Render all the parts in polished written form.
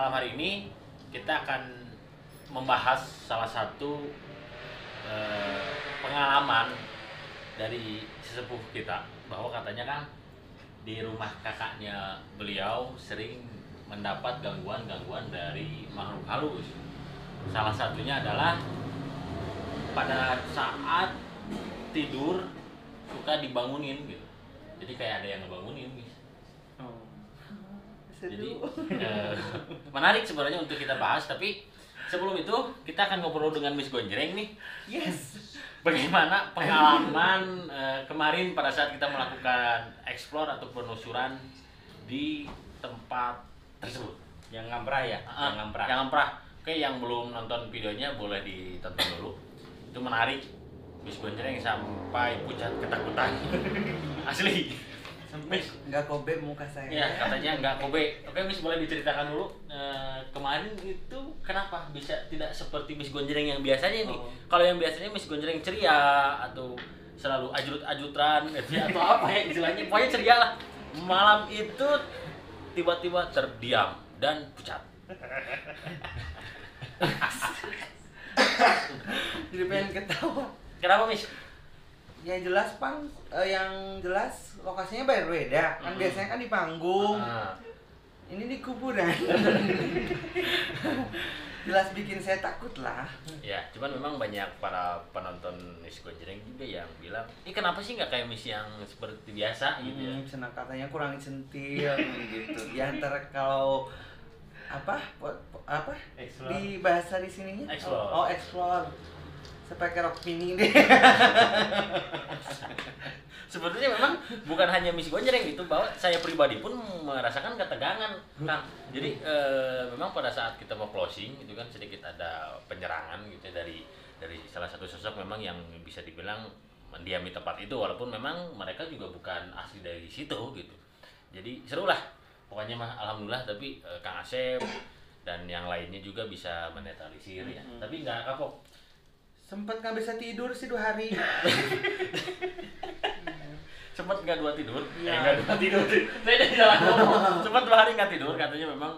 malam hari ini kita akan membahas salah satu pengalaman dari sesepuh kita, bahwa katanya kan di rumah kakaknya beliau sering mendapat gangguan-gangguan dari makhluk halus. Salah satunya adalah pada saat tidur suka dibangunin gitu. Jadi kayak ada yang ngebangunin gitu. Jadi menarik sebenarnya untuk kita bahas, tapi sebelum itu kita akan ngobrol dengan Miss Gonjreng nih. Yes. Bagaimana pengalaman kemarin pada saat kita melakukan explore atau penelusuran di tempat tersebut? Yang ngamprah ya? Yang ngamprah. Oke, yang belum nonton videonya boleh ditonton dulu. Itu menarik. Miss Gonjreng sampai pucat ketakutan. Asli. Sampai nggak kobe muka saya. Ya, katanya nggak kobe. Oke, Miss boleh diceritakan dulu kemarin itu kenapa bisa tidak seperti Miss Gonjreng yang biasanya nih. Kalau yang biasanya Miss Gonjreng ceria atau selalu ajut-ajutan atau apa ya istilahnya, pokoknya ceria lah. Malam itu tiba-tiba terdiam dan pucat. Jadi pengen ketawa. Kenapa, Miss? Ya jelas Pang, yang jelas lokasinya berbeda. Kan biasanya kan di panggung. Ini di kuburan. Jelas bikin saya takut lah. Ya, cuman memang banyak para penonton Miss Gonjreng juga yang bilang, ini kenapa sih nggak kayak Miss yang seperti biasa gitu ya? Senang katanya kurang centil gitu. Di antara kalau apa Explore. di bahasa di sininya? Explore. Oh, explore. Sampai ke rok mini deh. Sebetulnya memang bukan hanya Miss Gonjreng gitu, bahwa saya pribadi pun merasakan ketegangan, Kang. Jadi memang pada saat kita mau closing itu kan sedikit ada penyerangan gitu dari salah satu sosok memang yang bisa dibilang mendiami tempat itu, walaupun memang mereka juga bukan asli dari situ gitu. Jadi seru lah pokoknya mah, alhamdulillah. Tapi Kang Asep dan yang lainnya juga bisa menetralisir ya. Tapi nggak kapok. Sempet nggak bisa tidur sih 2 hari. Sempat nggak 2 tidur? Iya. Nggak 2 tidur. Saya jadi salah ngomong. Sempat 2 hari nggak tidur, katanya memang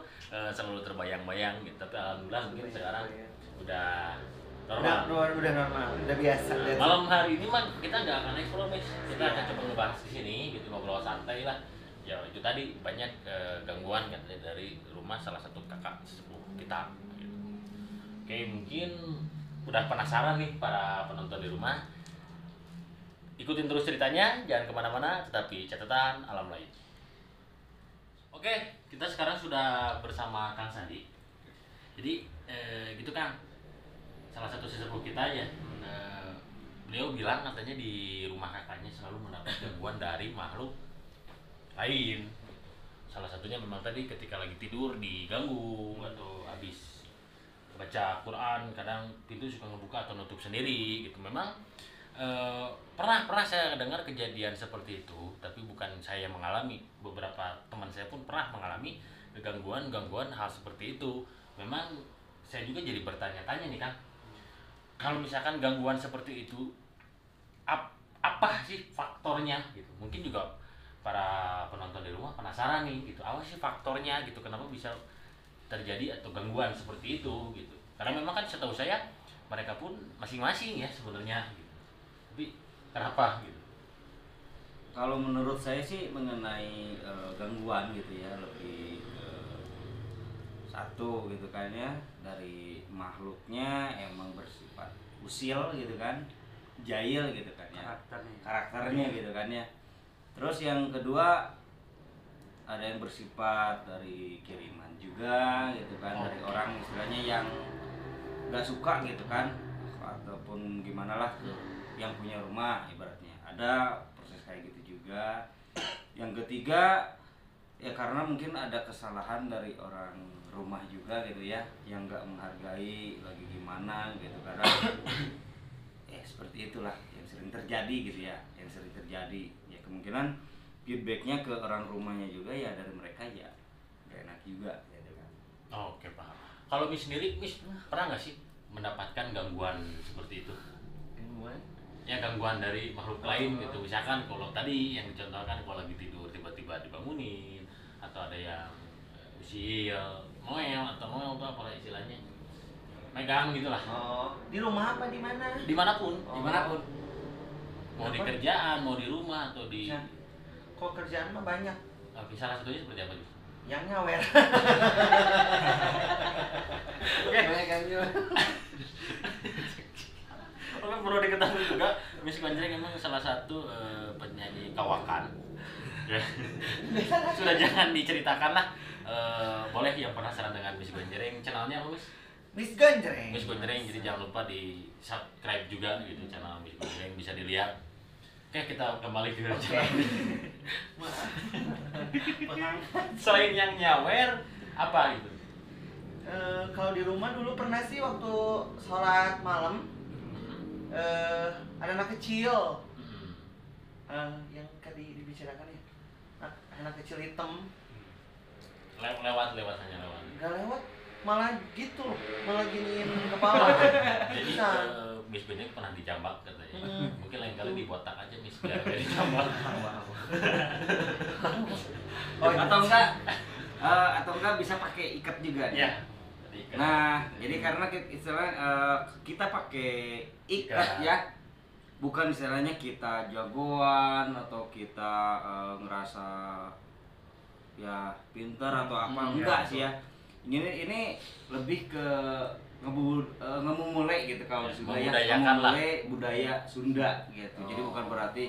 selalu terbayang-bayang gitu. Tapi alhamdulillah mungkin sekarang udah normal. Udah normal, udah biasa. Malam hari ini mah kita nggak akan explore, Miss. Kita akan coba ngebahas di sini gitu, ngobrol santai lah. Ya itu tadi banyak gangguan katanya dari rumah salah satu kakak sepupu kita gitu. Oke, mungkin udah penasaran nih para penonton di rumah. Ikutin terus ceritanya, jangan kemana-mana, tetapi catatan alam lain. Oke, kita sekarang sudah bersama Kang Sandi. Jadi gitu Kang, salah satu sesepuh kita ya. Beliau bilang katanya di rumah kakaknya selalu mendapat gangguan dari makhluk lain. Salah satunya memang tadi ketika lagi tidur diganggu, atau habis baca Quran kadang pintu suka ngebuka atau nutup sendiri gitu. Memang pernah saya dengar kejadian seperti itu, tapi bukan saya yang mengalami. Beberapa teman saya pun pernah mengalami gangguan hal seperti itu. Memang saya juga jadi bertanya-tanya nih Kang, kalau misalkan gangguan seperti itu apa sih faktornya gitu. Mungkin juga para penonton di rumah penasaran nih gitu, apa sih faktornya gitu, kenapa bisa terjadi atau gangguan seperti itu gitu. Karena memang kan setahu saya mereka pun masing-masing ya sebenarnya gitu. Tapi kenapa gitu? Kalau menurut saya sih mengenai gangguan gitu ya, lebih satu gitu kan ya, dari makhluknya emang bersifat usil gitu kan, jahil gitu kan ya, karakternya gitu kan ya. Terus yang kedua ada yang bersifat dari kiriman juga gitu kan, dari orang istilahnya yang nggak suka gitu kan, ataupun gimana lah yang punya rumah ibaratnya, ada proses kayak gitu juga. Yang ketiga ya karena mungkin ada kesalahan dari orang rumah juga gitu ya, yang nggak menghargai lagi gimana gitu, kadang ya seperti itulah yang sering terjadi gitu ya, yang sering terjadi ya. Kemungkinan feedbacknya ke orang rumahnya juga ya, dari mereka ya gak enak juga gitu kan. Oke, paham. Kalau Miss sendiri, Miss pernah nggak sih mendapatkan gangguan seperti itu? Gangguan? Ya gangguan dari makhluk lain gitu. Misalkan kalau tadi yang dicontohkan kalau lagi tidur tiba-tiba dibangunin, atau ada yang usil, moel atau moel itu apa istilahnya, megang gitulah. Oh, di rumah apa di mana? Dimanapun, Oh. dimanapun. Mau di Apa? kerjaan, mau di rumah atau di. Ya. Kok kerjaan mah banyak. Oke, salah satunya seperti apa Jus? Yang nyawer. Oke. Banyak yang nyawer. Oke, perlu diketahui juga, Miss Gonjreng memang salah satu penyanyi kawakan. Ya. Sudah jangan diceritakan lah. Boleh yang penasaran dengan Miss Gonjreng, channelnya apa Miss? Miss Gonjreng. Miss Gonjreng, jadi jangan lupa di subscribe juga gitu channel Miss Gonjreng, bisa dilihat. Oke, kita kembali ke channel. Selain yang nyawer, apa gitu? Kalau di rumah dulu pernah sih waktu sholat malam ada anak kecil yang tadi dibicarakan ya, anak kecil hitam Lewat hanya lewat. nggak lewat malah gitu loh, malah giniin kepala. Jadi Bisa. Miss Gonjreng pernah dijambak katanya. Mungkin lain kali dibotak aja Miss biar nggak dijambak. Atau enggak bisa pakai ikat juga nih. Ya. Tadi kan. Nah, jadi karena kita pakai ikat Ikat. ya, bukan istilahnya kita jagoan atau kita ngerasa ya pintar atau apa, enggak ya, sih ya. Ini lebih ke ngemumule gitu kalau Ya, Sunda ya, membudayakan lah. ngemumule budaya Sunda gitu. Jadi bukan berarti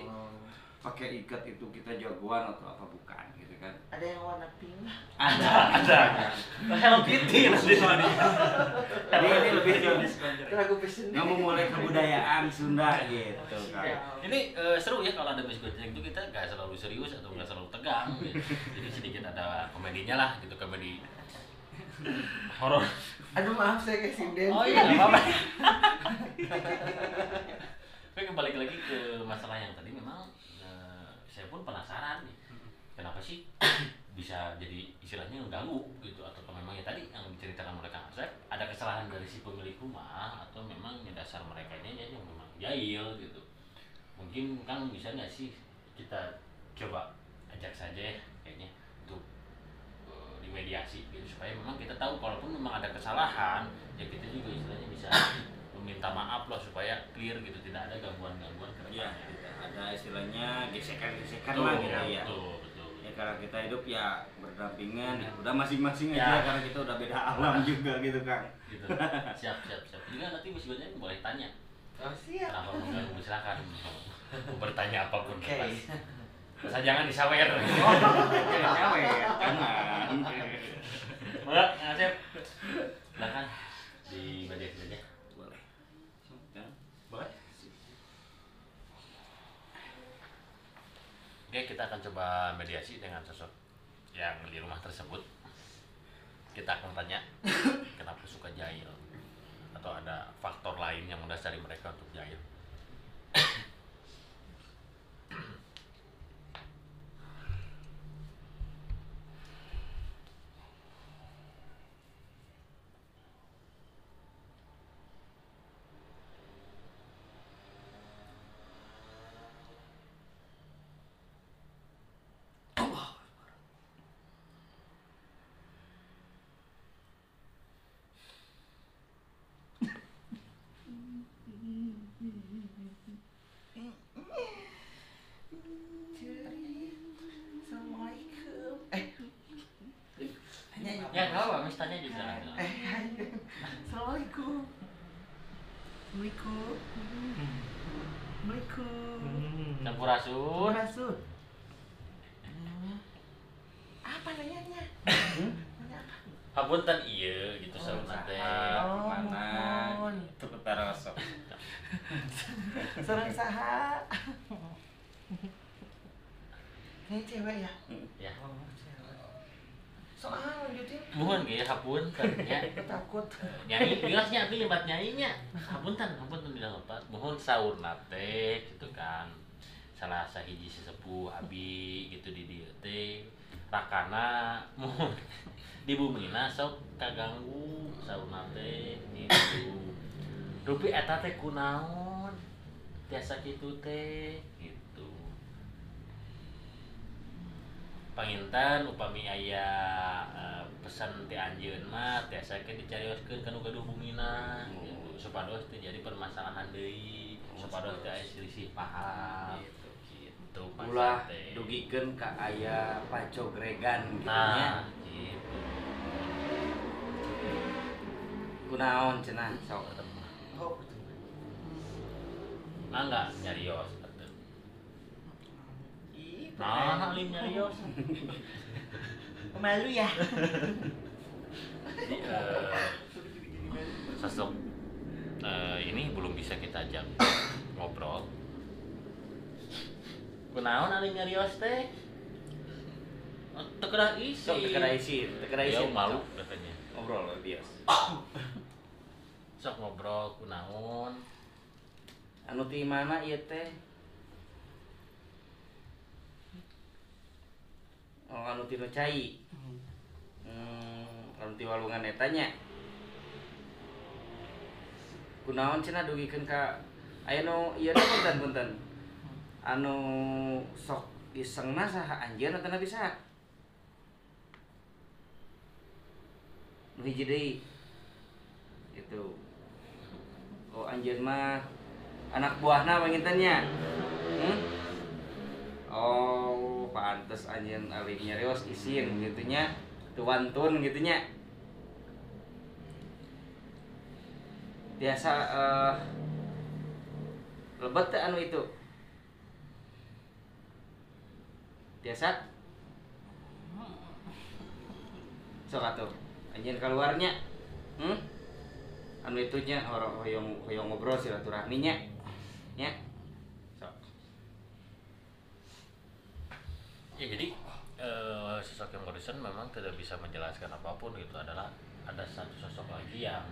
pakai ikat itu kita jagoan atau apa, bukan gitu kan. Ada yang warna pink. Ada. Hello Kitty nanti soalnya. Jadi ini lebih ke Lagu pesen. ngemumule kebudayaan Sunda gitu kan. Ini seru ya kalau ada Miss Gonjreng itu, kita nggak selalu serius atau nggak selalu tegang. Gitu. Jadi sedikit ada komedinya lah gitu, komedi horor. Aduh maaf saya kayak sinden. Oh iya, nggak apa-apa. Tapi kembali lagi ke masalah yang tadi, memang saya pun penasaran nih, kenapa sih bisa jadi istilahnya mengganggu gitu, atau memang ya tadi yang diceritakan oleh Kang Asep, ada kesalahan dari si pemilik rumah atau memang ya dasar mereka ini aja yang memang jahil gitu. Mungkin Kang bisa nggak sih kita coba ajak saja ya kayaknya untuk dimediasi gitu, supaya memang kita tahu kalaupun memang ada kesalahan ya kita juga istilahnya bisa meminta maaf loh, supaya clear gitu, tidak ada gangguan-gangguan ke Ya, depannya. tidak ada istilahnya gesekan-gesekan Betul, lah gitu ya. betul, betul. Ya karena kita hidup ya berdampingan, ya udah masing-masing Ya. aja karena kita udah beda alam juga gitu Kang. Gitu. Siap. Juga nanti Miss Gonjreng boleh tanya. Oh siap. Kenapa mengganggu, silakan. Mau bertanya apapun Oke. bebas. Asal jangan disawer. Nyawer, jangan. Mbak, Asep. Silakan di bagian saja. Boleh. Kang. Boleh. Oke, kita akan coba mediasi dengan sosok yang di rumah tersebut. Kita akan tanya kenapa suka jahil, atau ada faktor lain yang mendasari mereka untuk jahil. Assalamualaikum. Nyanyi. Ya, nggak apa, Miss tanya juga. Assalamualaikum. Assalamualaikum. Assalamualaikum. Sampurasun. Rasul. Apa nanyanya? Nanya apa? Hapunten iya gitu saudara teh. Oh, Mana? mohon. Itu ketarosok. Sareng saha? Ini cewek ya? Ya. Oh, cewek. Soal lanjutin. Mohon ge hapunten ya. Aku takut. Nyai bilasnya tapi lebat nyainya. Hapunten bilang lebat. Mohon saurna teh gitu kan. Salah sahiji sesepuh abi gitu di dieu teh. Rakana mohon di bumina sok kaganggu saurna teh gitu. Rupi eta teh kunaon? Tiasa kitu teh gitu. Panginten upami aya pesan ti anjeun mah tiasa ke dicarioskeun kanu gaduh bumina gitu supados teu jadi permasalahan deui supados teu aya selisih paham gitu ulah dugikeun ka aya pacogregan gitu nah nya gitu kunaon cenah sok mangga nyarios atuh nah alim nyarios malu ya. jadi sosok ini belum bisa kita ajak ngobrol. Kunaon aling nyarios teh? Teu kedah isi. sok teu kedah isi malu katanya. ngobrol bias Sok ngobrol kunaon? anu ti mana ieu teh anu ti nu cai anu ti walungan eta nya kunaon cenah dugikeun ka aya nu ieu na punten anu sok isengna saha anjeun atau bisa nu hiji deui gitu oh anjeun mah anak buahna panginten nya oh pantes anjeun aling nyarios isin gitu nya teu wantun gitu nya biasa lebet teh anu itu biasa sok atuh anjeun keluarnya anu itunya orang hoyong ngobrol silaturahmi nya sok Ya jadi sosok yang barusan memang tidak bisa menjelaskan apapun gitu adalah ada satu sosok lagi yang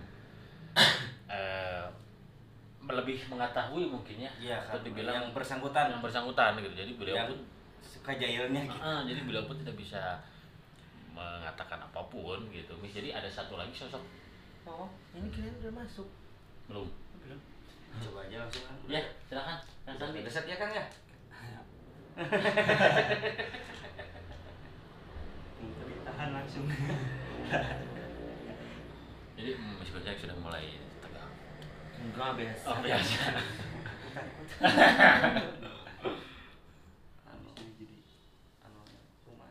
lebih mengetahui mungkin ya iya atau dibilang yang bersangkutan gitu jadi beliau yang pun suka jahilnya gitu. jadi beliau pun tidak bisa mengatakan apapun gitu jadi ada satu lagi sosok Oh, ini kalian udah masuk. belum Coba aja langsung kan. ya silakan Kang Sandi Deset ya Kang ya. Tahan langsung. jadi meskipun sudah mulai tegang Enggak biasa. oh biasa Anu jadi anu rumah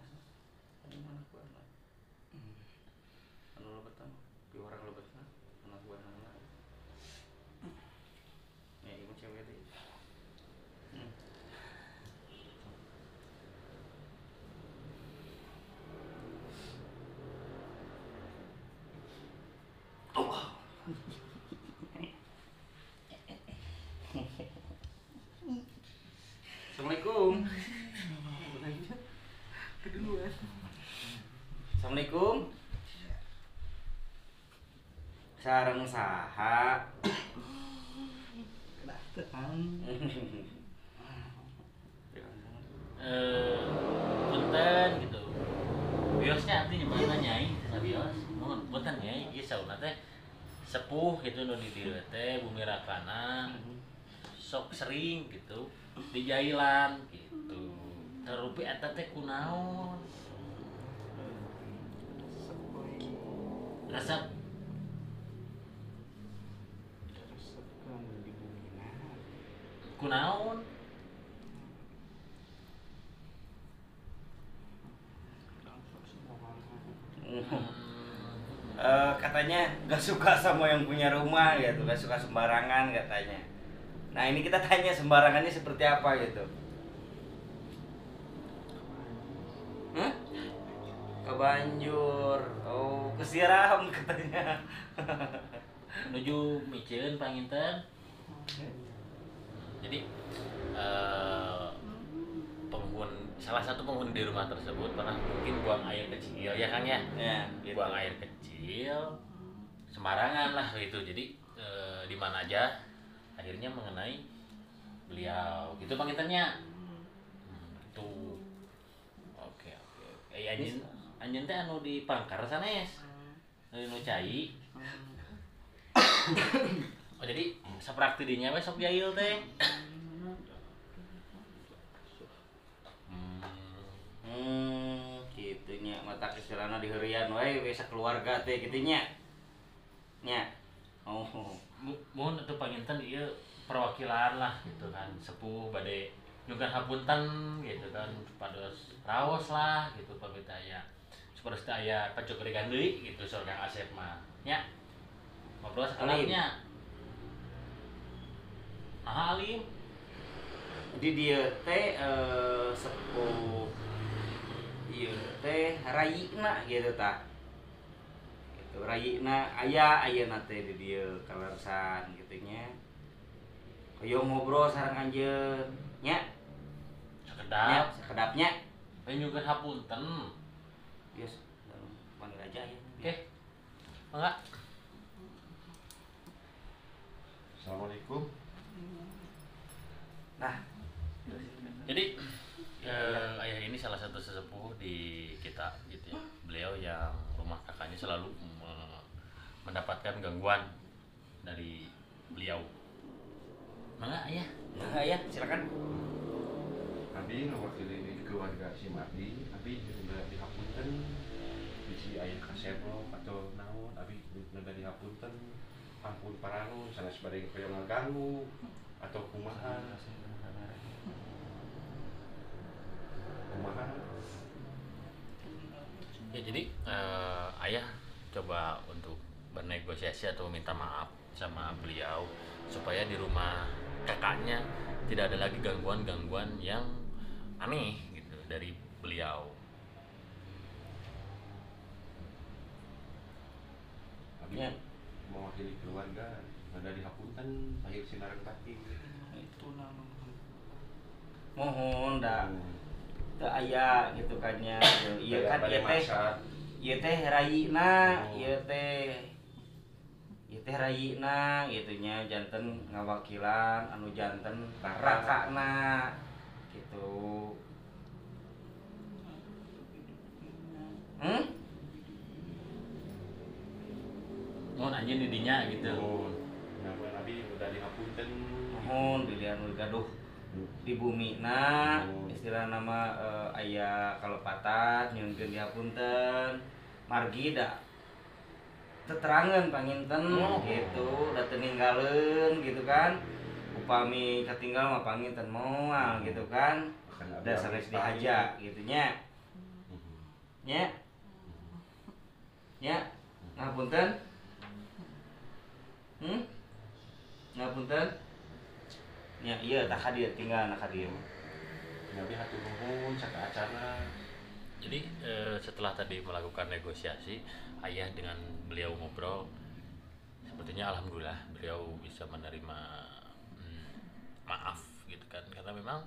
anu mana gua anu lebetan di orang lebetan anak gua anak ya ibu cewek deh Assalamualaikum. Keduluan. Assalamualaikum. Sareng saha? punten gitu biosnya artinya mana nyai bios mohon punten nyai ieu sauna teh sepuh gitu nu di dieu teh bumi rakana sok sering gitu di jailan gitu terupi eta teh kunaon resep kunaon Katanya gak suka sama yang punya rumah gitu, gak suka sembarangan katanya. Nah ini kita tanya sembarangannya seperti apa gitu. Kebanjur, oh kesiram katanya. menuju miceun panginten jadi salah satu penghuni di rumah tersebut pernah mungkin buang air kecil ya Kang ya, Gitu. buang air kecil sembarangan lah gitu jadi di mana aja akhirnya mengenai beliau gitu pangintennya tuh oke anjeun teh anu di Pangkar sanes nu cai oh jadi saprakti dinya we sok jail teh Gitunya mata istilahna di heurian wae we sakeluarga teh kitu nya. Nya. Oh. Mohon atuh panginten ieu perwakilan lah gitu kan sepuh bade nyugan hapunten gitu kan pados raos lah gitu pamit aya saperti aya pacokregan deui gitu saur Kang Asep mah nya ngobrol sakalanya Alim Jadi dia teh sepuh ieu teh rayina gitu tah gitu rayina ayeuna teh di dieu kalersan gitu nya hoyong ngobrol sareng anjeun nya sakedapnya we nyugan hapunten yes panggil aja ya oke mangga Assalamualaikum. nah jadi ayah ini salah satu sesepuh di kita gitu ya beliau yang rumah kakaknya selalu mendapatkan gangguan dari beliau mangga ayah ya silakan Abi mewakili keluarga si Mardi. Abi udah dihapunten bisi ayah kaseblo atau naon. Abi udah dihapunten ampun paranun sana sebagai yang ngaganggu atau kumaha. ya jadi ayah coba untuk bernegosiasi atau minta maaf sama beliau supaya di rumah kakaknya tidak ada lagi gangguan-gangguan yang aneh gitu dari beliau. Abi mewakili keluarga udah dihapunten lahir sinareng pati. itu namanya mohon dah teu aya gitu kan nya ieu kan ieu teh rayina ieu teh rayina gitu nya janten ngawakilan anu janten rakana gitu Mohon anjeun di dinya gitu. Ngapain Abi udah dihapunten. Mohon pilihan gaduh di bumi istilah nama aya kalepatan nyunkeun dihapunten margi da teterangan panginten gitu da teu ninggaleun gitu kan upami katinggal mah panginten moal gitu kan da sanes dihaja gitu nya nya ngapunten ngapunten nya iya tak hadir tinggal nak hadir Nabi hatur nuhun saka acara. Jadi setelah tadi melakukan negosiasi, ayah dengan beliau ngobrol, sepertinya alhamdulillah beliau bisa menerima maaf gitu kan, karena memang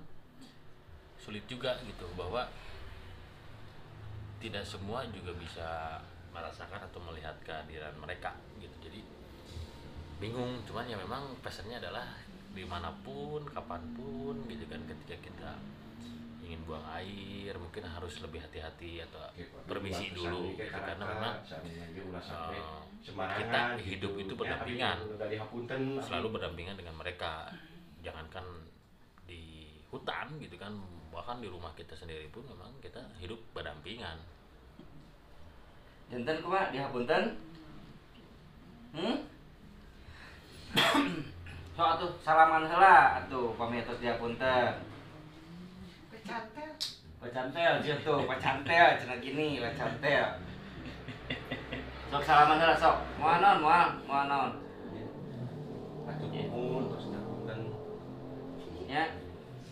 sulit juga gitu bahwa tidak semua juga bisa merasakan atau melihat kehadiran mereka gitu. Jadi bingung, cuman ya memang pesannya adalah dimanapun, kapanpun gitu kan, ketika kita ingin buang air mungkin harus lebih hati-hati atau permisi dulu gitu, karena memang kita hidup itu berdampingan, selalu berdampingan dengan mereka, jangankan di hutan gitu kan, bahkan di rumah kita sendiri pun memang kita hidup berdampingan. Janten kumaha dihapunten? So atuh salaman heula atuh pami atos dihapunten. Pacantel gitu, pacantel cenah gini, pacantel. Sok salaman heula sok. Moal naon? Hatur nuhun terus dihapunten. Ya.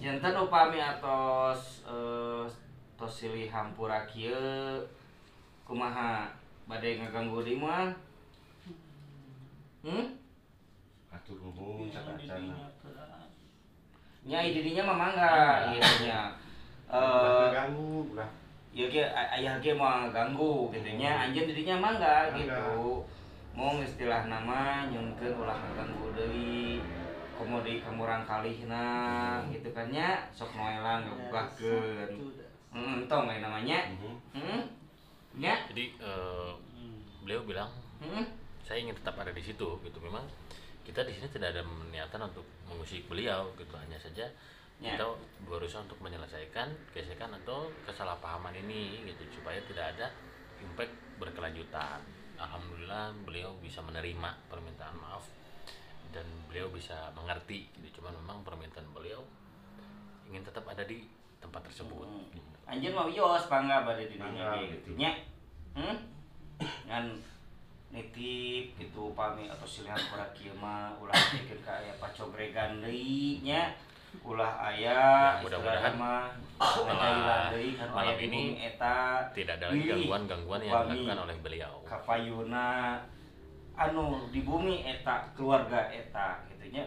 Janten upami atos tos silih hampura kieu kumaha bade ngaganggu di moal? Hatur nuhun saka acara. Nya didinya mah mangga ieu nya. Ganggu ulah. Ya ge aya ge moal ganggu gitu nya, anjeun didinya mangga gitu. Mong istilah nama nyunkeun ulah ngaganggu deui. Komodi kamurang kalihna gitu kan nya, sok noelang ngabugahkeun. Entong we namanya. Nya. Jadi beliau bilang saya ingin tetap ada di situ gitu. Memang kita di sini tidak ada niatan untuk mengusik beliau gitu, hanya saja kita berusaha untuk menyelesaikan gesekan atau kesalahpahaman ini gitu supaya tidak ada impact berkelanjutan. Alhamdulillah beliau bisa menerima permintaan maaf dan beliau bisa mengerti gitu. Cuman memang permintaan beliau ingin tetap ada di tempat tersebut. Gitu. Anjir mau yos bangga pada di dunia gitu nya. Ngan nitip gitu pami atau silihan kurak kieu mah ulah bikin ka aya pacobregan deui nya. Ulah aya mudah-mudahan malam ini eta tidak ada lagi gangguan-gangguan yang dilakukan oleh beliau. Kapayuna anu di bumi eta keluarga eta gitu nya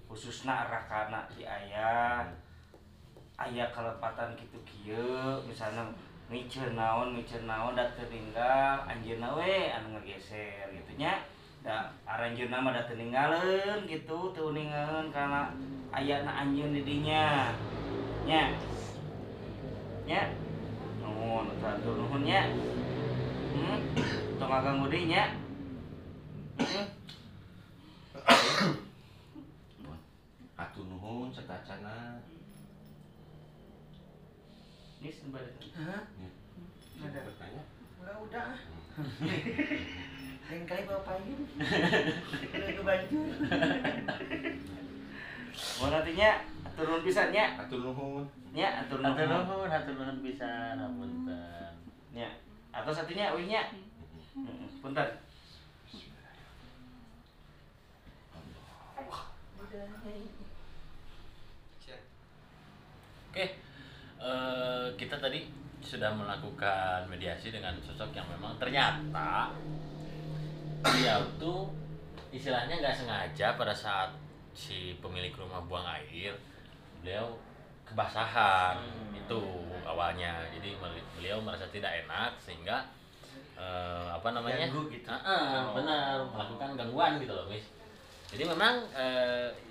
khususna rakana ti aya kalepatan kitu kieu misalnya miceun naon da teu ninggal anjeunna we anu ngageser gitu nya. Da aranjeunna mah da teu ninggaleun gitu, teu ninggalkeun kana ayana anjeun di dinya. Nya. Nya. Nuhun, atur nuhun nya. Tong ngaganggu deui nya. Atur nuhun satacana. Ini sembari. Hah? Ada bertanya? Udah. Lain kali bawa payung. Udah kebanjur. Mau nantinya turun pisan nya. Atur nuhun. Nya atur Hatur nuhun pisan, hapunten. Nya. Atau satunya euy nya. Punten. Oke, kita tadi sudah melakukan mediasi dengan sosok yang memang ternyata dia tuh istilahnya nggak sengaja pada saat si pemilik rumah buang air, beliau kebasahan itu awalnya, jadi beliau merasa tidak enak sehingga Ganggu gitu. benar melakukan gangguan gitu loh, Miss. Jadi memang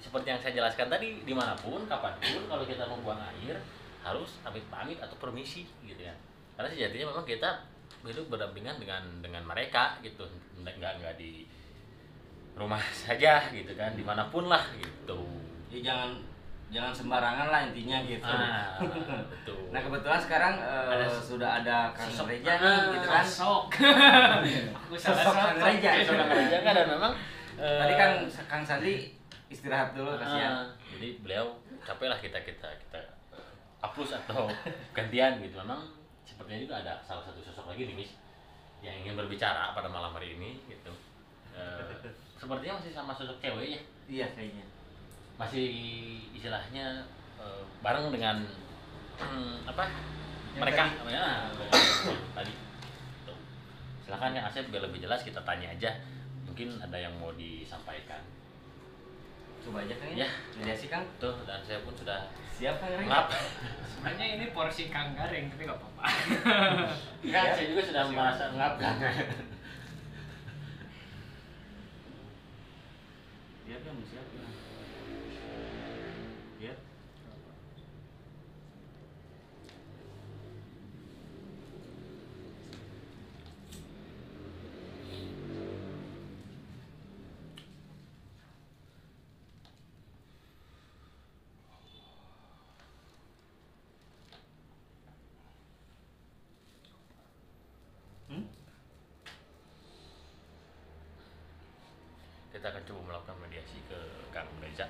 seperti yang saya jelaskan tadi, dimanapun, kapanpun kalau kita membuang air harus pamit atau permisi gitu ya. Karena sejatinya memang kita hidup berdampingan dengan mereka gitu, nggak di rumah saja gitu kan, dimanapun lah gitu. Ya jangan sembarangan lah intinya gitu. Betul. Nah kebetulan sekarang sudah ada Kang Reja nih gitu kan. Sosok Kang Reja. Kan, dan memang Tadi kan Kang Sandi istirahat dulu kasihan. Jadi beliau capek lah kita hapus atau gantian gitu. Memang sepertinya juga ada salah satu sosok lagi nih, Miss, yang ingin berbicara pada malam hari ini gitu. Sepertinya masih sama sosok cewek ya. Iya kayaknya. Masih istilahnya bareng dengan mereka ya, tadi. Tuh. Silakan Kang Asep biar lebih jelas kita tanya aja. Mungkin ada yang mau disampaikan. Coba aja Kang Ya. mediasi Kang. Tuh, dan saya pun sudah Siap Kang Reja. ngap. sebenarnya ini porsi Kang Gareng tapi nggak apa-apa. Kan saya juga sudah merasa ngap kan. Siap Kang, siap Kang. Siap. Kita akan coba melakukan mediasi ke Kang Reza.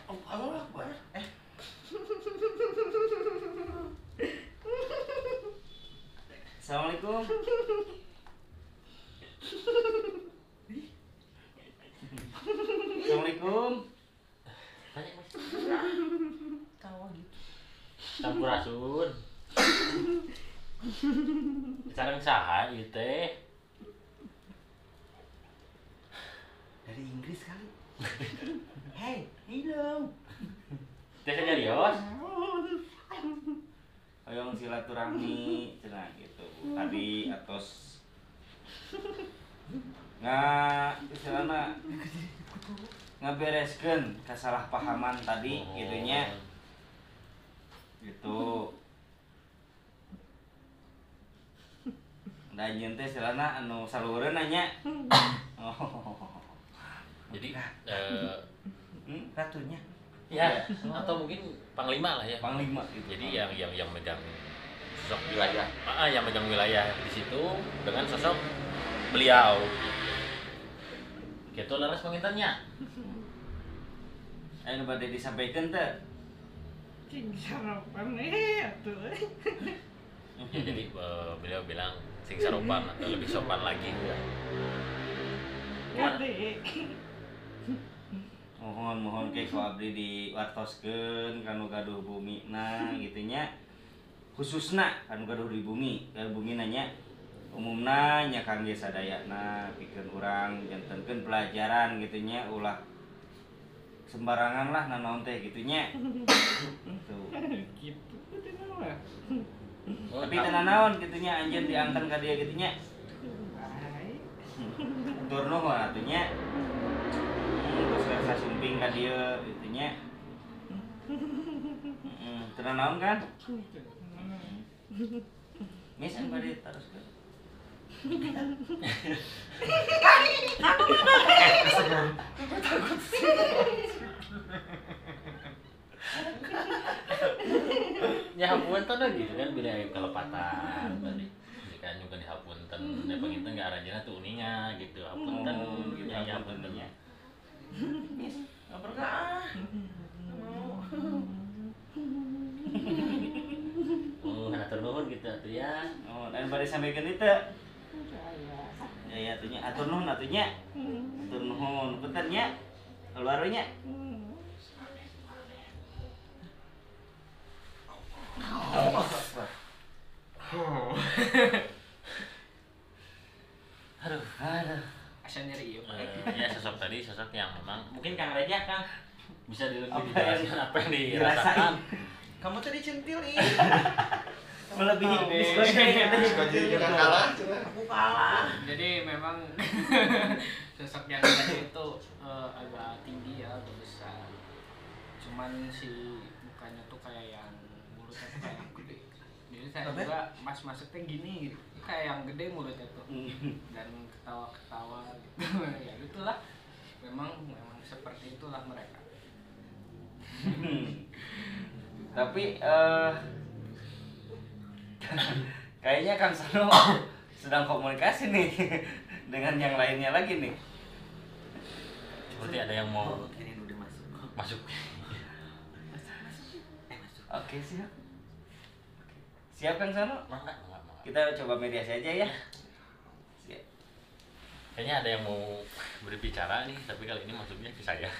Allah Akbar. Assalamualaikum. Assalamualaikum. Tanya, Mas. Tawa gitu. Sampurasun. Sareng saha ieu teh? Dari Inggris kali. Hey, hello. Teh serius? Hoyong silaturahmi cenah gitu. Tadi atos istilahna ngabereskeun kasalahpahaman tadi gitunya. Gitu. Da anjeun teh silana anu salureun nya. Oh. Jadi Ratunya. ya atau mungkin panglima lah ya. Panglima gitu. Jadi yang megang sosok wilayah, yang megang wilayah di situ dengan sosok beliau. Gitu laras pengintennya. Anu bade disampaikan teh. Cing sarapan atuh. Ya, jadi beliau bilang sing saropan atau lebih sopan lagi. Gade. Mohon ke ku abdi diwartoskeun kanu gaduh bumina gitu nya. Khususna kanu gaduh di bumi nanya umumna nya kangge sadayana pikeun urang jantenkeun pelajaran gitu nya ulah sembarangan lah nanaon teh gitu nya. Tuh. Gitu teh mah. Tapi teu nanaon gitu nya anjeun diangkat ka dieu gitu nya. Baik. Tur nuhun atuh nya. Terus rasa sumping ka dieu gitu nya. Teu nanaon kan? Mis anu bade teruskeun. Ya hapunten lah gitu kan bila kelepatan tadi. Kan juga di hapunten, ya penginten enggak aranjeunna tuh uninga gitu. Hapunten gitu ya hapuntennya. Mis, lapar ka? Hatur nuhun gitu atuh ya. Oh, dan bade sampaikeun itu. Ya atuh nya, atur nuhun atuh nya. Atur nuhun, punten nya. Keluar we nya. Aduh. Asa nyeri ieu. Ya sosok tadi sosok yang memang mungkin Kang Reja Kang bisa Apa dijelaskan apa yang dirasakan. Kamu tadi centilin. Melebihi Oh, diskon kalah. Aku kalah. Jadi memang sosok yang tadi itu agak tinggi ya, agak besar. Cuman si mukanya tuh kayak yang mulutnya tuh kayak yang gede. Jadi saya Apa? juga masuknya gini gitu. Kayak yang gede mulutnya tuh. Dan ketawa-ketawa gitu. Ya itulah. Memang seperti itulah mereka. Tapi kayaknya Kang Sano sedang komunikasi nih dengan yang lainnya lagi nih. Seperti ada yang mau Ini udah masuk. masuk. Oke, siap. Siap Kang Sano? Mangga. Kita coba mediasi aja ya. Siap. Kayaknya ada yang mau berbicara nih, tapi kali ini masuknya ke saya.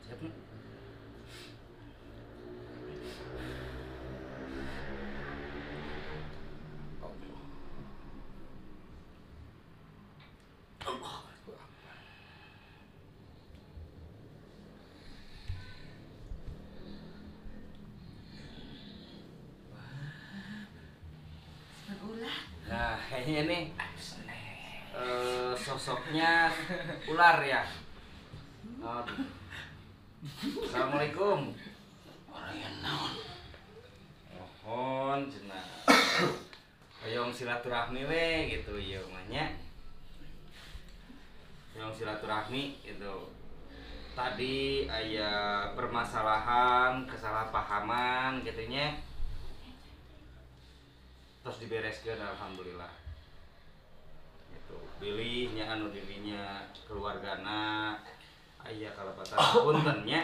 Siap nih. Nah, kayaknya nih sosoknya ular ya. Aduh. Assalamualaikum. Orang yang naon? Mohon cenah. Hoyong silaturahmi we gitu ieu mah nya. Hoyong silaturahmi gitu. Tadi aya permasalahan, kesalahpahaman gitu nya. Terus dibereskeun alhamdulillah. Gitu. Pilihnya anu dirinya keluargana aya kalapatan punten nya.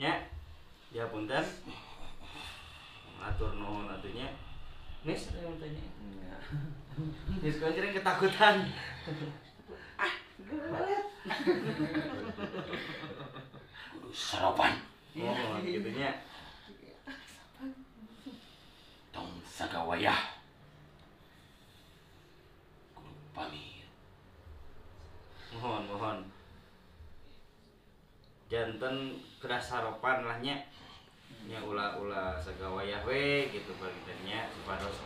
Nya. Ya punten. Atur nuhun atuh nya. Nis ada yang tanya. Enggak. Nis kancing ketakutan. Kudu sarapan. Oh, gitu nya. Tong sagawayah. Kudu janten keras harapan lahnya nya ulah sagawayah we gitu bagitanya supados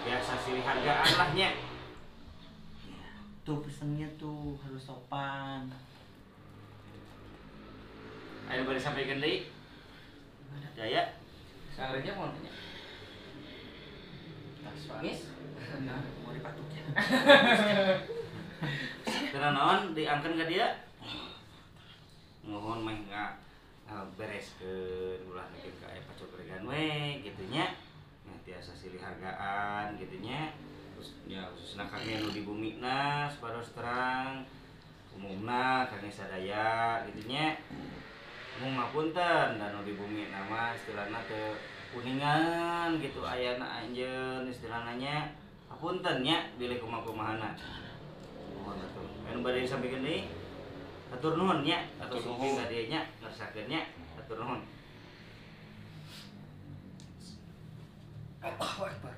biasa silih hargaan lahnya. Tuh pesennya tuh harus sopan. Ayo boleh sampaikan deui. Jaya. Salahnya mau nanya. Taswangis. Nah, mau dipatuknya. Karena naon diangkeun ka dia? Nuhun mah bereskeun ulah bikin ka aya pacopregan we kitu nya. Nya tiasa silih hargaan kitu nya. Terus nya khususna kangge nu di bumina sapados terang umumna kangge sadaya kitu nya. Mung ngapunten dan nu di bumi nama istilahna teu kuningan gitu ayana anjeun istilahna nya. Hapunten nya bilih kumaha-kumahana. Mohon atuh. Anu bade disampikeun deui. Atur nuhun nya, atur nuhun ka dieu nya, ngarsakeun nya, atur nuhun. Allahu Akbar.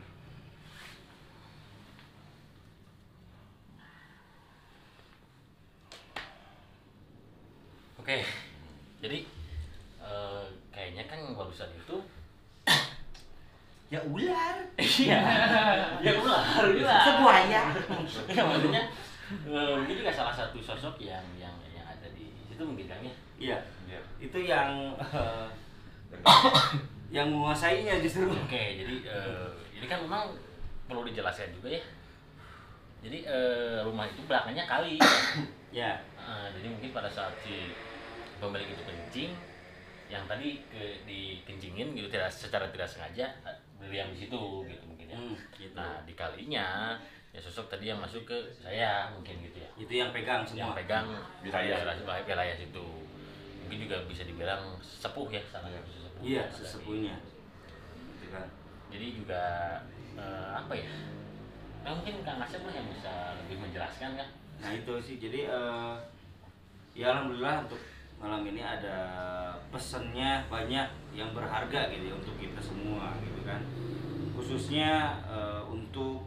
Oke, jadi kayaknya kan barusan itu Ya ular. iya, ya ular, Sebuaya. Ya maksudnya mungkin juga salah satu sosok yang ada di situ mungkin kan ya. Iya, Iya. itu yang yang menguasainya justru. Oke, jadi ini kan memang perlu dijelaskan juga ya. Jadi rumah itu belakangnya kali. Ya, Jadi mungkin pada saat si pemilik itu kencing, yang tadi dikencingin gitu secara tidak sengaja berdiam di situ gitu mungkin ya. gitu. Nah dikalinya ya sosok tadi yang masuk ke saya mungkin gitu ya. Itu yang pegang Yang semua. pegang Wilayah. wilayah situ. Mungkin juga bisa dibilang sepuh ya salah satu sesepuh. Iya, Dari- sesepuhnya. Gitu kan. Jadi juga apa ya? Nah, mungkin Kang Asep lah yang bisa lebih menjelaskan kan. Nah itu sih jadi ya alhamdulillah untuk malam ini ada pesannya banyak yang berharga gitu ya untuk kita semua gitu kan, khususnya untuk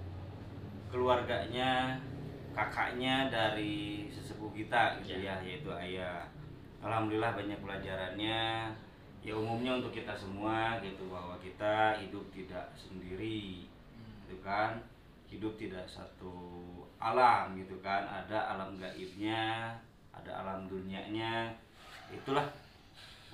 keluarganya kakaknya dari sesepuh kita gitu ya, yaitu ayah. Alhamdulillah banyak pelajarannya ya umumnya untuk kita semua gitu, bahwa kita hidup tidak sendiri gitu kan, hidup tidak satu alam gitu kan, ada alam gaibnya, ada alam dunianya. Itulah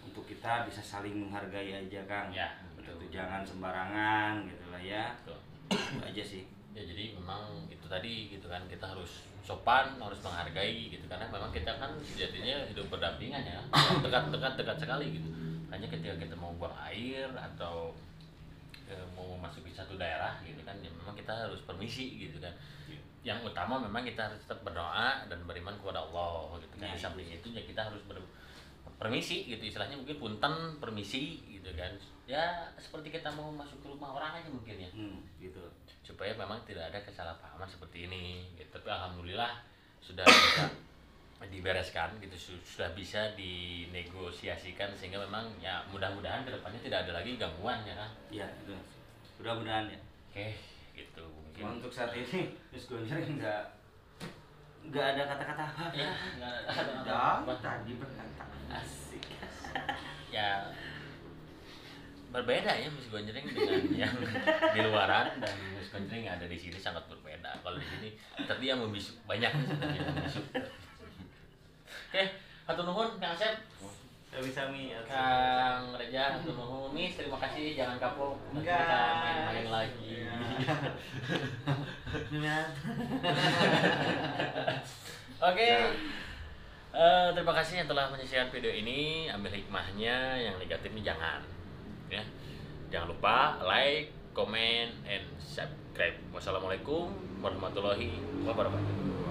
untuk kita bisa saling menghargai aja Kang. Ya, Betul. betul. Jangan sembarangan gitu lah ya. Betul. Itu aja sih. Ya jadi memang itu tadi gitu kan, kita harus sopan, harus menghargai gitu, karena memang kita kan sejatinya hidup berdampingan ya, dekat sekali gitu. Hanya ketika kita mau buang air atau mau masuk di satu daerah gitu kan, ya memang kita harus permisi gitu kan. Yang utama memang kita harus tetap berdoa dan beriman kepada Allah gitu kan. Nah, Di samping itu ya kita harus permisi gitu, istilahnya mungkin punten permisi gitu kan, ya seperti kita mau masuk ke rumah orang aja mungkin ya, Gitu. supaya memang tidak ada kesalahpahaman seperti ini gitu. Tapi alhamdulillah sudah bisa dibereskan gitu, sudah bisa dinegosiasikan sehingga memang ya mudah-mudahan kedepannya tidak ada lagi gangguan ya kan. Ya itu. Mudah-mudahan ya. Oke gitu mungkin. Cuma untuk saat ini Miss Gonjar nggak ada kata-kata apa. Ya nggak ada Dan apa. tadi berkata Asik. Ya berbeda ya Miss Gonjreng dengan yang di luaran, dan Miss Gonjreng yang ada di sini sangat berbeda. Kalau di sini tadi yang membisuk banyak sebenarnya yang membisuk. Oke, hatur nuhun Kang Asep, Sami-sami. Kang Reja, hatur nuhun. Miss, terima kasih, jangan kapok. Nanti Enggak. kita main-main lagi. Oke. Terima kasih yang telah menyaksikan video ini. Ambil hikmahnya, yang negatifnya jangan. Ya. Jangan lupa like, comment, and subscribe. Wassalamualaikum warahmatullahi wabarakatuh.